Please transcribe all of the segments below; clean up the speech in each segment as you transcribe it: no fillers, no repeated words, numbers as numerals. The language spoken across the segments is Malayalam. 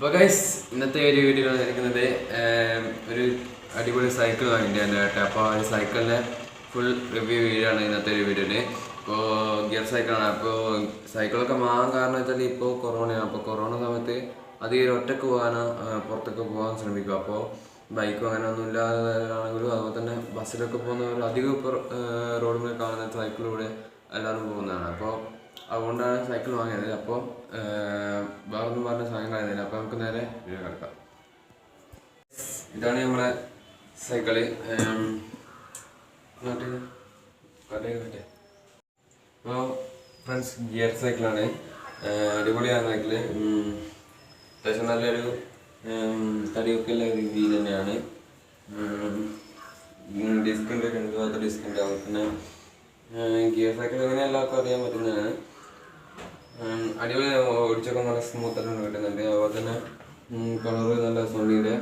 അപ്പോൾ ഗൈസ് ഇന്നത്തെ ഒരു വീഡിയോ വന്നിരിക്കുന്നത് ഒരു അടിപൊളി സൈക്കിൾ വാങ്ങിയിട്ടുണ്ട് കേട്ടോ. അപ്പോൾ ആ സൈക്കിളിൻ്റെ ഫുൾ റിവ്യൂ വീഡിയോ ആണ് ഇന്നത്തെ ഒരു വീഡിയോയിൽ. ഇപ്പോൾ ഗിയർ സൈക്കിളാണ്. അപ്പോൾ സൈക്കിളൊക്കെ വാങ്ങാൻ കാരണം വെച്ചാൽ ഇപ്പോൾ കൊറോണയാണ്. അപ്പോൾ കൊറോണ സമയത്ത് അധികം ഒറ്റയ്ക്ക് പോകാനോ പുറത്തൊക്കെ പോകാൻ ശ്രമിക്കും. അപ്പോൾ ബൈക്കും അങ്ങനെ ഒന്നും ഇല്ലാതാണെങ്കിലും അതുപോലെ തന്നെ ബസ്സിലൊക്കെ പോകുന്നവർ അധികം ഇപ്പോൾ റോഡിൽ കാണുന്ന സൈക്കിളിലൂടെ എല്ലാവരും പോകുന്നതാണ്. അപ്പോൾ അതുകൊണ്ടാണ് സൈക്കിൾ വാങ്ങിയത്. അപ്പോൾ വേറൊന്നും പറഞ്ഞ സാധനം കളയുന്നില്ല. അപ്പോൾ നമുക്ക് നേരെ വീഡിയോ കിടക്കാം. ഇതാണ് നമ്മളെ സൈക്കിള്. അപ്പോൾ ഫ്രണ്ട്സ് ഗിയർ സൈക്കിളാണ്. അടിപൊളിയാണ് സൈക്കിള്. അത്യാവശ്യം നല്ലൊരു തടിയൊക്കെയുള്ള രീതിയിൽ തന്നെയാണ്. ഡിസ്കുണ്ട്, 2 ഭാഗത്ത് ഡിസ്കുണ്ട്. അതുപോലെ തന്നെ ഗിയർ സൈക്കിൾ ഇങ്ങനെ എല്ലാവർക്കും അറിയാൻ പറ്റുന്നതാണ്. അടിപൊളി ഓടിച്ചൊക്കെ നല്ല സ്മൂത്തായിട്ട് കിട്ടുന്നുണ്ട്. അതുപോലെ തന്നെ കളറ് നല്ല സോണിയുടെ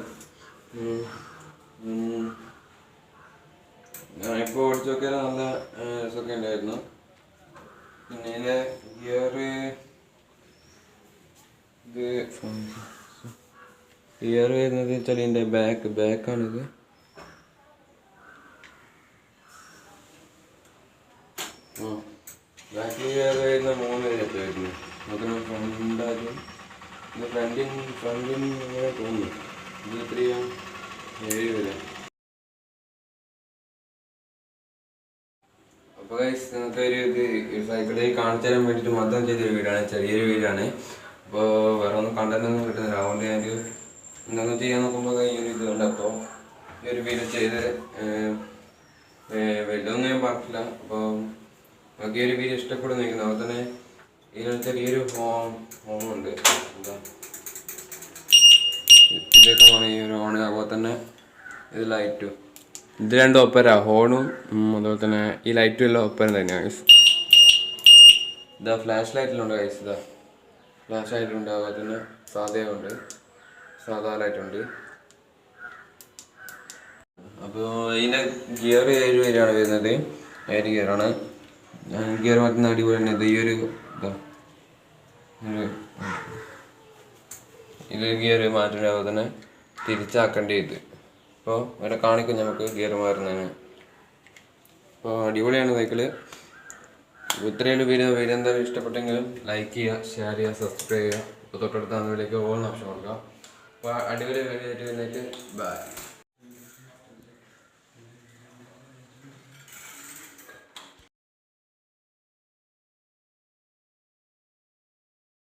ഇപ്പോൾ ഓടിച്ചൊക്കെ നല്ല രസമൊക്കെ ഉണ്ടായിരുന്നു. പിന്നെ ഇതിൻ്റെ ഗിയർ വരുന്നത് വെച്ചാൽ ഇതിൻ്റെ ബാക്കാണിത്. ബാക്കിൽ വരുന്ന 3 വരെയൊക്കെ വരുന്നു. നോക്കണം ഫ്രണ്ടാദ്യം ഫ്രണ്ടിന് ഇങ്ങനെ തോന്നുന്നു. ഇത് എത്രയാണ്? 7 വരെ. അപ്പോൾ നിങ്ങൾക്ക് ഒരു സൈക്കിളിൽ കാണിച്ചു തരാൻ വേണ്ടിയിട്ട് മാത്രം ചെയ്തൊരു വീടാണ്. ചെറിയൊരു വീടാണ്. അപ്പോൾ വേറെ ഒന്നും കണ്ടൊന്നും കിട്ടുന്നില്ല. അതുകൊണ്ട് ഞാൻ എന്തെങ്കിലും ചെയ്യാൻ നോക്കുമ്പോൾ ഈ ഒരു ഇതുണ്ട്. അപ്പോൾ ഈ ഒരു വീട് ചെയ്ത് വലുതൊന്നും ഞാൻ പറഞ്ഞിട്ടില്ല. അപ്പോൾ നമുക്ക് ഈ ഒരു വീഡിയോ ഇഷ്ടപ്പെടുന്നു. അതുപോലെ തന്നെ ഇതിനൊരു ചെറിയൊരു ഹോമുണ്ട്. എന്താ ഇതൊക്കെ വേണം ഈ ഒരു ഹോണ്. അതുപോലെ തന്നെ ഇത് ലൈറ്റും, ഇത് 2 ഒപ്പര ഹോണും അതുപോലെ തന്നെ ഈ ലൈറ്റും എല്ലാം ഒപ്പരം തന്നെയാണ് ഗൈസ്. ഇതാ ഫ്ലാഷ് ലൈറ്റിലുണ്ട് ഗൈസ്. ഇതാ ഫ്ലാഷ് ലൈറ്റുണ്ട്. അതുപോലെ തന്നെ സാധാ ലൈറ്റുണ്ട്. അപ്പോൾ ഇതിൻ്റെ ഗിയർ 7 വരെയാണ് വരുന്നത്. 7 ഗിയറാണ്. ഗിയർ മാറ്റുന്ന അടിപൊളി തന്നെ. ഇത് ഈ ഒരു ഗിയർ മാറ്റുന്നത്. അതുപോലെ തന്നെ തിരിച്ചാക്കേണ്ടി ഇത്. അപ്പോൾ ഇവിടെ കാണിക്കും നമുക്ക് ഗിയർ മാറുന്നതിന്. അപ്പോൾ അടിപൊളിയാണ് സൈക്കിള്. ഇത്രയും വീഡിയോ എന്തായാലും ഇഷ്ടപ്പെട്ടെങ്കിൽ ലൈക്ക് ചെയ്യുക, ഷെയർ ചെയ്യുക, സബ്സ്ക്രൈബ് ചെയ്യുക. ഇപ്പോൾ തൊട്ടടുത്ത വീഡിയോക്ക് ഓൾ ഓപ്ഷൻ കൊടുക്കുക. അപ്പോൾ അടിപൊളി വീഡിയോ ആയിട്ട് വന്നിട്ട് ബൈ.